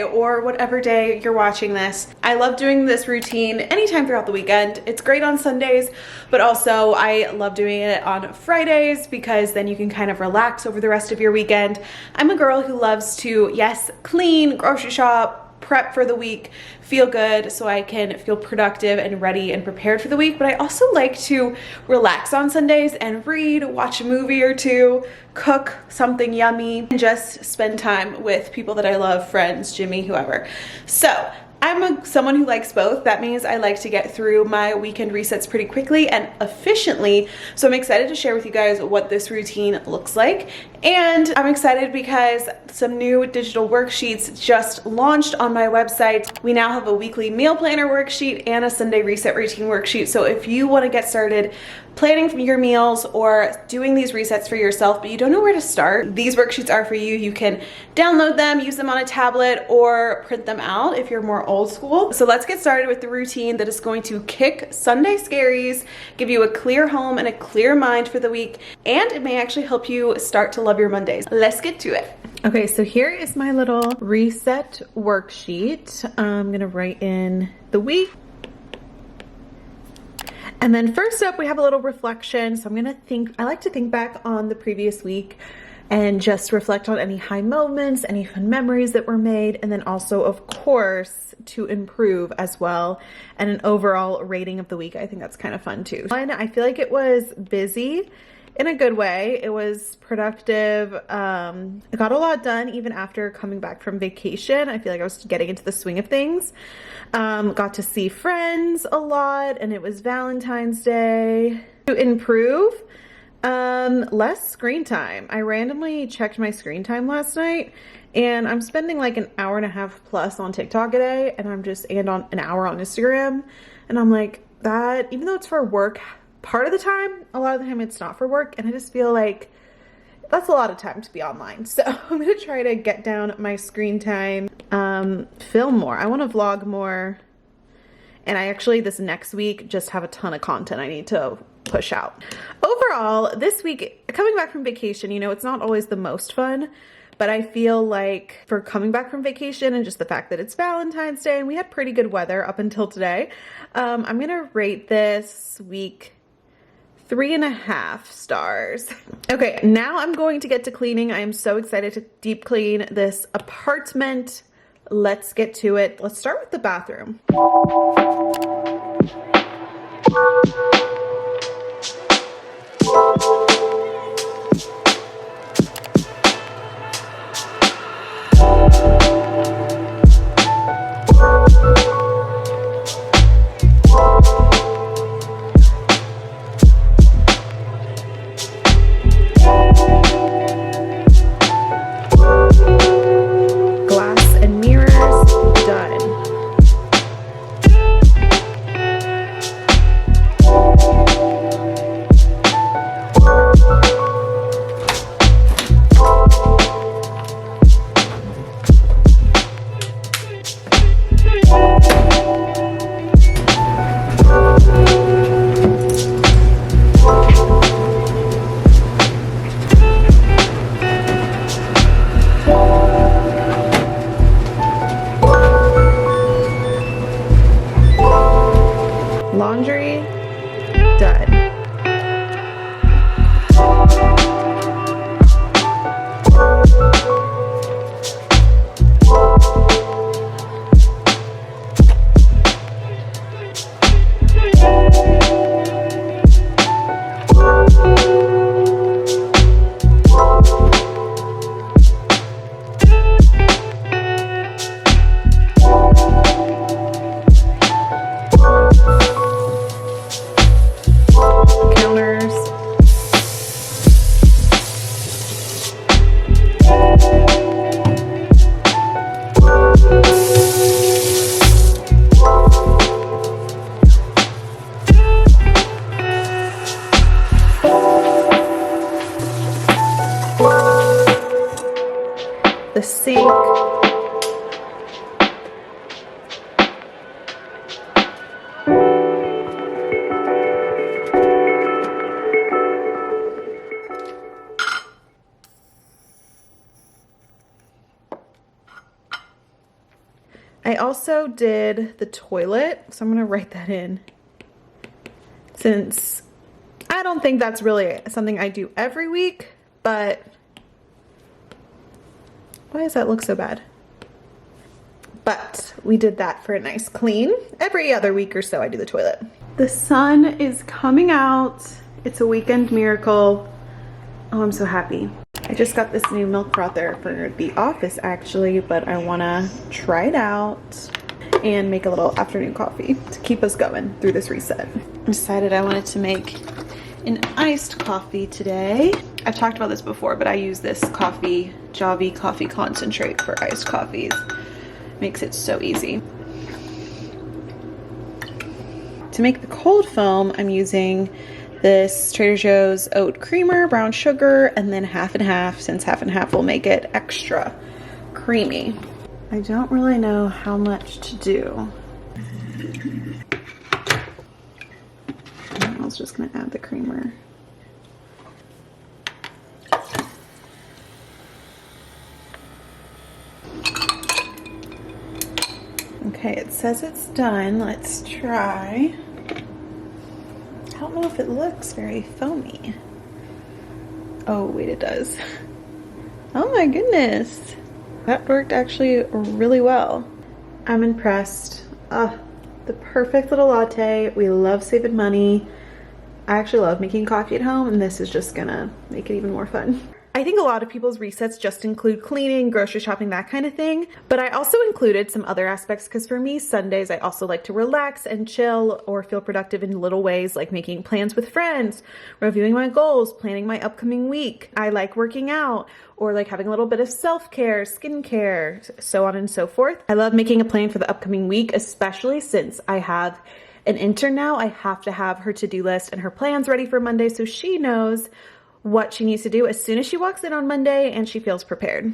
Sunday or whatever day you're watching this. I love doing this routine anytime throughout the weekend. It's great on Sundays, but also I love doing it on Fridays because then you can kind of relax over the rest of your weekend. I'm a girl who loves to, yes, clean, grocery shop, prep for the week, feel good so I can feel productive and ready and prepared for the week, but I also like to relax on Sundays and read, watch a movie or two, cook something yummy, and just spend time with people that I love, friends, Jimmy, whoever. So I'm someone who likes both. That means I like to get through my weekend resets pretty quickly and efficiently. So I'm excited to share with you guys what this routine looks like. And I'm excited because some new digital worksheets just launched on my website. We now have a weekly meal planner worksheet and a Sunday reset routine worksheet. So if you want to get started planning your meals or doing these resets for yourself, but you don't know where to start, these worksheets are for you. You can download them, use them on a tablet, or print them out if you're more old school. So let's get started with the routine that is going to kick Sunday scaries, give you a clear home and a clear mind for the week, and it may actually help you start to love your Mondays. Let's get to it. Okay, so here is my little reset worksheet. I'm gonna write in the week. And then first up, we have a little reflection. So I'm gonna I like to think back on the previous week and just reflect on any high moments, any fun memories that were made, and then also, of course, to improve as well, and an overall rating of the week. I think that's kind of fun too. One, I feel like it was busy in a good way. It was productive. I got a lot done even after coming back from vacation. I feel like I was getting into the swing of things. Got to see friends a lot, and it was Valentine's Day. To improve, less screen time. I randomly checked my screen time last night, and I'm spending like an hour and a half plus on TikTok a day, and and on an hour on Instagram. And I'm like, that, even though it's for work, part of the time, a lot of the time it's not for work, and I just feel like that's a lot of time to be online. So I'm gonna try to get down my screen time, film more. I want to vlog more, and I actually this next week just have a ton of content I need to push out. Overall, this week, coming back from vacation, you know, it's not always the most fun, but I feel like for coming back from vacation and just the fact that it's Valentine's Day and we had pretty good weather up until today, I'm gonna rate this week 3.5 stars. Okay, now I'm going to get to cleaning. I am so excited to deep clean this apartment. Let's get to it. Let's start with the bathroom. Laundry done. The sink. also did the toilet, so I'm gonna write that in, since I don't think that's really something I do every week, but why does that look so bad? But we did that for a nice clean. Every other week or so I do the toilet. The sun is coming out. It's a weekend miracle. Oh, I'm so happy. I just got this new milk frother for the office actually, but I wanna try it out and make a little afternoon coffee to keep us going through this reset. I decided I wanted to make an iced coffee today. I've talked about this before, but I use this Javi coffee concentrate for iced coffees. Makes it so easy. To make the cold foam, I'm using this Trader Joe's oat creamer, brown sugar, and then half and half, since half and half will make it extra creamy. I don't really know how much to do. I was just gonna add the creamer. Okay, it says it's done. Let's try. I don't know if it looks very foamy. Oh, wait, it does. Oh my goodness. That worked actually really well. I'm impressed. The perfect little latte. We love saving money. I actually love making coffee at home, and this is just gonna make it even more fun. I think a lot of people's resets just include cleaning, grocery shopping, that kind of thing. But I also included some other aspects because for me, Sundays, I also like to relax and chill or feel productive in little ways like making plans with friends, reviewing my goals, planning my upcoming week. I like working out or like having a little bit of self-care, skincare, so on and so forth. I love making a plan for the upcoming week, especially since I have an intern now. I have to have her to-do list and her plans ready for Monday so she knows what she needs to do as soon as she walks in on Monday and she feels prepared.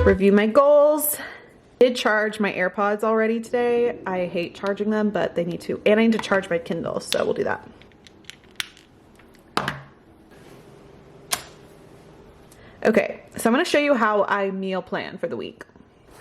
Review my goals. Did charge my AirPods already today. I hate charging them, but they need to. And I need to charge my Kindle, so we'll do that. Okay, so I'm gonna show you how I meal plan for the week.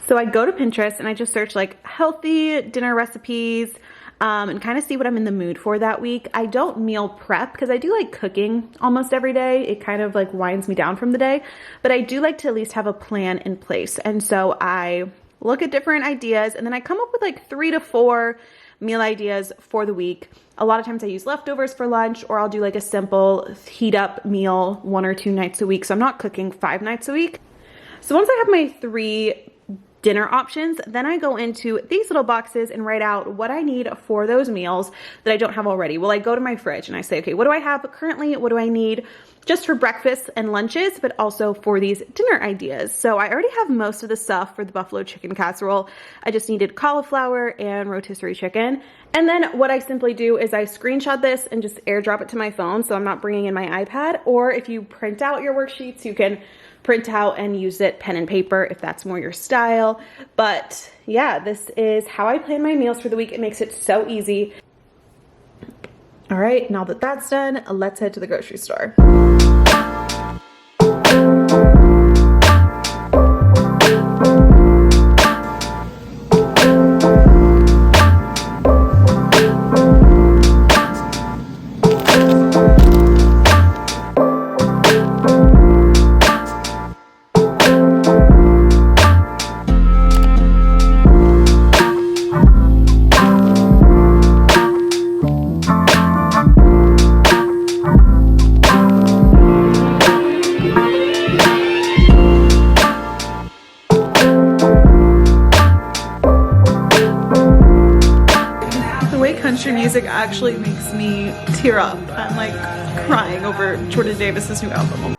So I go to Pinterest and I just search like healthy dinner recipes and kind of see what I'm in the mood for that week. I don't meal prep because I do like cooking almost every day. It kind of like winds me down from the day, but I do like to at least have a plan in place. And so I look at different ideas and then I come up with like 3 to 4 meal ideas for the week. A lot of times I use leftovers for lunch, or I'll do like a simple heat up meal 1 or 2 nights a week. So I'm not cooking 5 nights a week. So once I have my 3 dinner options, then I go into these little boxes and write out what I need for those meals that I don't have already. Well, I go to my fridge and I say, okay, what do I have currently? What do I need just for breakfast and lunches, but also for these dinner ideas? So I already have most of the stuff for the buffalo chicken casserole. I just needed cauliflower and rotisserie chicken. And then what I simply do is I screenshot this and just airdrop it to my phone, so I'm not bringing in my iPad. Or if you print out your worksheets, you can print out and use it pen and paper if that's more your style. But yeah, this is how I plan my meals for the week. It makes it so easy. All right, now that that's done, let's head to the grocery store. Country music actually makes me tear up. I'm like crying over Jordan Davis's new album.